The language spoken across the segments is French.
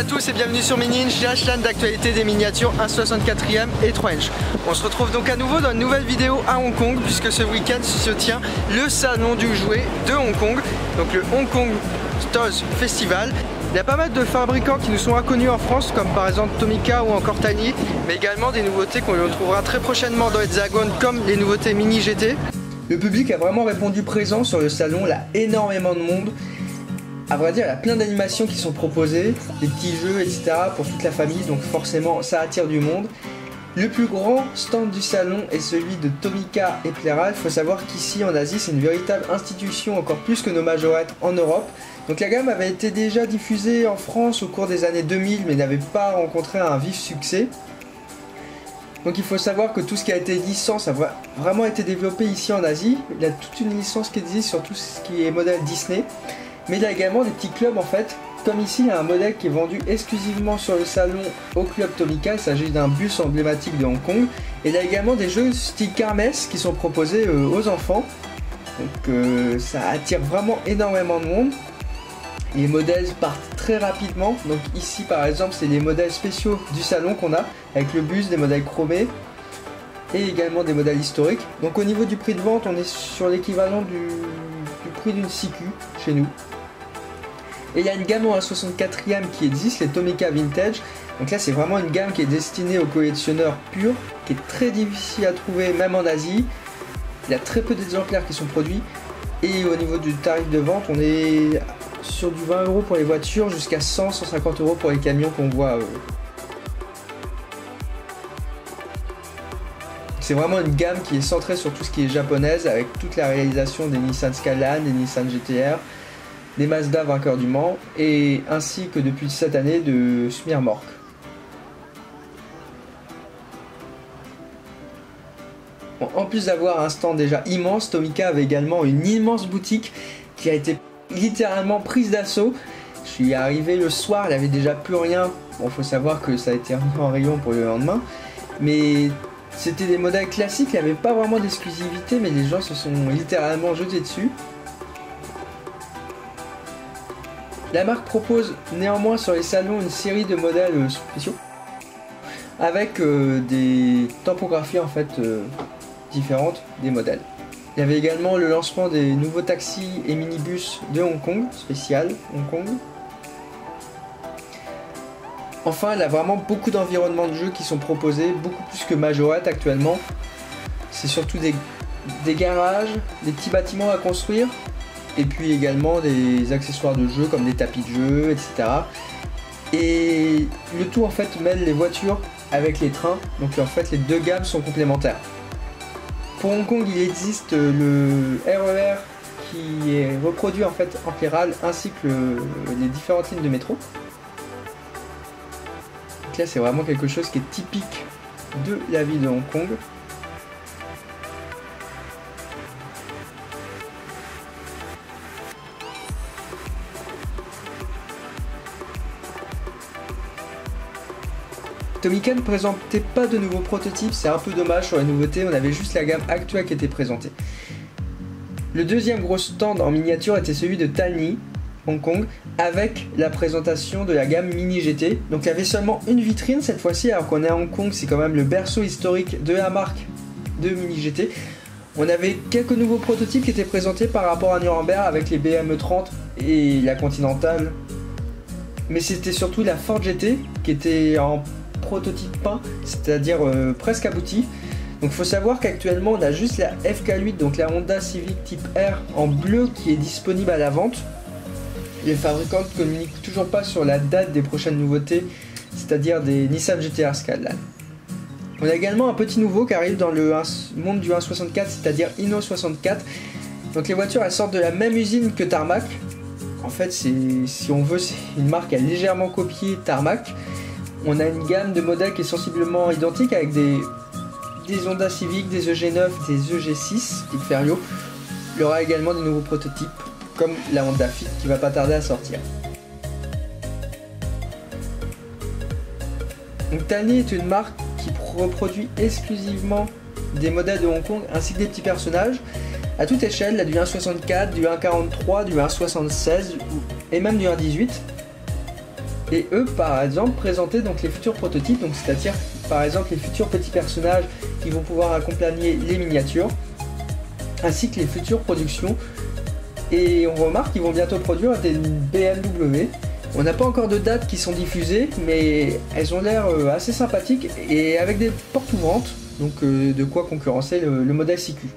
tous et bienvenue sur Mini-Inch, la chaîne d'actualité des miniatures 1/64e et 3 inch. On se retrouve donc à nouveau dans une nouvelle vidéo à Hong Kong puisque ce week-end se tient le salon du jouet de Hong Kong, donc le Hong Kong Toys Festival. Il y a pas mal de fabricants qui nous sont inconnus en France comme par exemple Tomica ou encore Tiny, mais également des nouveautés qu'on retrouvera très prochainement dans Hexagone comme les nouveautés Mini GT. Le public a vraiment répondu présent sur le salon, il y a énormément de monde. À vrai dire, il y a plein d'animations qui sont proposées, des petits jeux, etc. pour toute la famille, donc forcément ça attire du monde. Le plus grand stand du salon est celui de Tomica et Plera. Il faut savoir qu'ici en Asie, c'est une véritable institution, encore plus que nos majorettes en Europe. Donc la gamme avait été déjà diffusée en France au cours des années 2000, mais n'avait pas rencontré un vif succès. Donc il faut savoir que tout ce qui a été licence a vraiment été développé ici en Asie. Il y a toute une licence qui existe sur tout ce qui est modèle Disney. Mais il y a également des petits clubs en fait. Comme ici, il y a un modèle qui est vendu exclusivement sur le salon au club Tomica. Il s'agit d'un bus emblématique de Hong Kong. Et il y a également des jeux style kermesse qui sont proposés aux enfants. Donc ça attire vraiment énormément de monde. Les modèles partent très rapidement. Donc ici par exemple, c'est les modèles spéciaux du salon qu'on a. Avec le bus, des modèles chromés. Et également des modèles historiques. Donc au niveau du prix de vente, on est sur l'équivalent du prix d'une CQ chez nous. Et il y a une gamme en 1/64e qui existe, les Tomica Vintage. Donc là c'est vraiment une gamme qui est destinée aux collectionneurs purs, qui est très difficile à trouver même en Asie. Il y a très peu d'exemplaires qui sont produits. Et au niveau du tarif de vente, on est sur du 20 € pour les voitures jusqu'à 100-150 € pour les camions qu'on voit. C'est vraiment une gamme qui est centrée sur tout ce qui est japonaise, avec toute la réalisation des Nissan Skyline, des Nissan GT-R, des Mazda vainqueurs du Mans, et ainsi que depuis cette année de Smirmork. Bon, en plus d'avoir un stand déjà immense, Tomica avait également une immense boutique qui a été littéralement prise d'assaut. Je suis arrivé le soir, il n'y avait déjà plus rien. Bon, faut savoir que ça a été remis en rayon pour le lendemain, mais c'était des modèles classiques, il n'y avait pas vraiment d'exclusivité, mais les gens se sont littéralement jetés dessus. La marque propose néanmoins sur les salons une série de modèles spéciaux avec des typographies en fait différentes des modèles. Il y avait également le lancement des nouveaux taxis et minibus de Hong Kong, spécial Hong Kong. Enfin, il y a vraiment beaucoup d'environnements de jeux qui sont proposés, beaucoup plus que Majorette actuellement. C'est surtout des garages, des petits bâtiments à construire, et puis également des accessoires de jeux comme des tapis de jeu, etc. Et le tout en fait mêle les voitures avec les trains, donc en fait les deux gammes sont complémentaires. Pour Hong Kong, il existe le RER qui est reproduit en fait en Plera, ainsi que les différentes lignes de métro. Donc là c'est vraiment quelque chose qui est typique de la ville de Hong Kong. Tomica ne présentait pas de nouveaux prototypes, c'est un peu dommage sur la nouveauté, on avait juste la gamme actuelle qui était présentée. Le deuxième gros stand en miniature était celui de Tiny, Hong Kong, avec la présentation de la gamme Mini GT. Donc il y avait seulement une vitrine cette fois-ci, alors qu'on est à Hong Kong, c'est quand même le berceau historique de la marque de Mini GT. On avait quelques nouveaux prototypes qui étaient présentés par rapport à Nuremberg avec les BMW 30 et la Continental. Mais c'était surtout la Ford GT qui était en prototype peint, c'est-à-dire presque abouti. Donc il faut savoir qu'actuellement on a juste la FK8, donc la Honda Civic Type R en bleu qui est disponible à la vente. Les fabricants ne communiquent toujours pas sur la date des prochaines nouveautés, c'est-à-dire des Nissan GT-R Skyline. On a également un petit nouveau qui arrive dans le monde du 1/64, c'est-à-dire Inno 64. Donc les voitures elles sortent de la même usine que Tarmac. En fait, si on veut, c'est une marque qui a légèrement copié Tarmac. On a une gamme de modèles qui est sensiblement identique avec des Honda Civic, des EG9, des EG6 type Ferio. Il y aura également des nouveaux prototypes comme la Honda Fit qui va pas tarder à sortir. Donc Tiny est une marque qui reproduit exclusivement des modèles de Hong Kong ainsi que des petits personnages à toute échelle, là, du 1/64, du 1/43, du 1/76 et même du 1/18. et eux par exemple présentaient donc les futurs prototypes, donc c'est-à-dire par exemple les futurs petits personnages qui vont pouvoir accompagner les miniatures ainsi que les futures productions. Et on remarque qu'ils vont bientôt produire des BMW. On n'a pas encore de dates qui sont diffusées, mais elles ont l'air assez sympathiques et avec des portes ouvrantes, donc de quoi concurrencer le modèle CQ.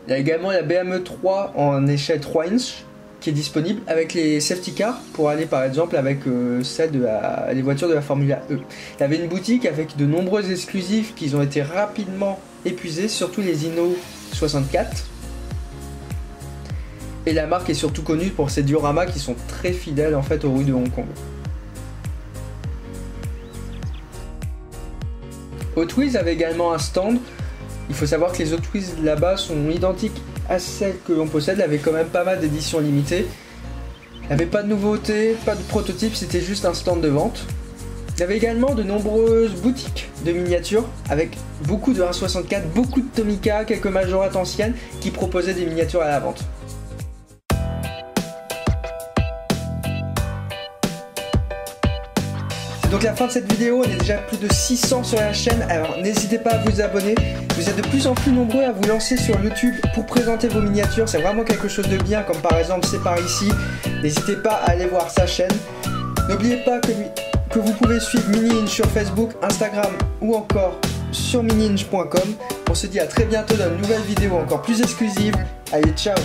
Il y a également la BMW 3 en échelle 3 inch qui est disponible avec les safety cars pour aller par exemple avec celles les voitures de la Formule E. Il y avait une boutique avec de nombreux exclusifs qui ont été rapidement épuisés, surtout les Inno 64. Et la marque est surtout connue pour ses dioramas qui sont très fidèles en fait aux rues de Hong Kong. Hot Wheels avait également un stand. Il faut savoir que les Hot Wheels là-bas sont identiques à celles que l'on possède. Il y avait quand même pas mal d'éditions limitées. Il n'y avait pas de nouveautés, pas de prototypes, c'était juste un stand de vente. Il y avait également de nombreuses boutiques de miniatures avec beaucoup de 1.64, beaucoup de Tomica, quelques majorettes anciennes qui proposaient des miniatures à la vente. Donc la fin de cette vidéo, on est déjà plus de 600 sur la chaîne, alors n'hésitez pas à vous abonner. Vous êtes de plus en plus nombreux à vous lancer sur YouTube pour présenter vos miniatures, c'est vraiment quelque chose de bien, comme par exemple c'est par ici. N'hésitez pas à aller voir sa chaîne. N'oubliez pas que vous pouvez suivre Miniinj sur Facebook, Instagram ou encore sur miniinj.com. On se dit à très bientôt dans une nouvelle vidéo encore plus exclusive. Allez, ciao!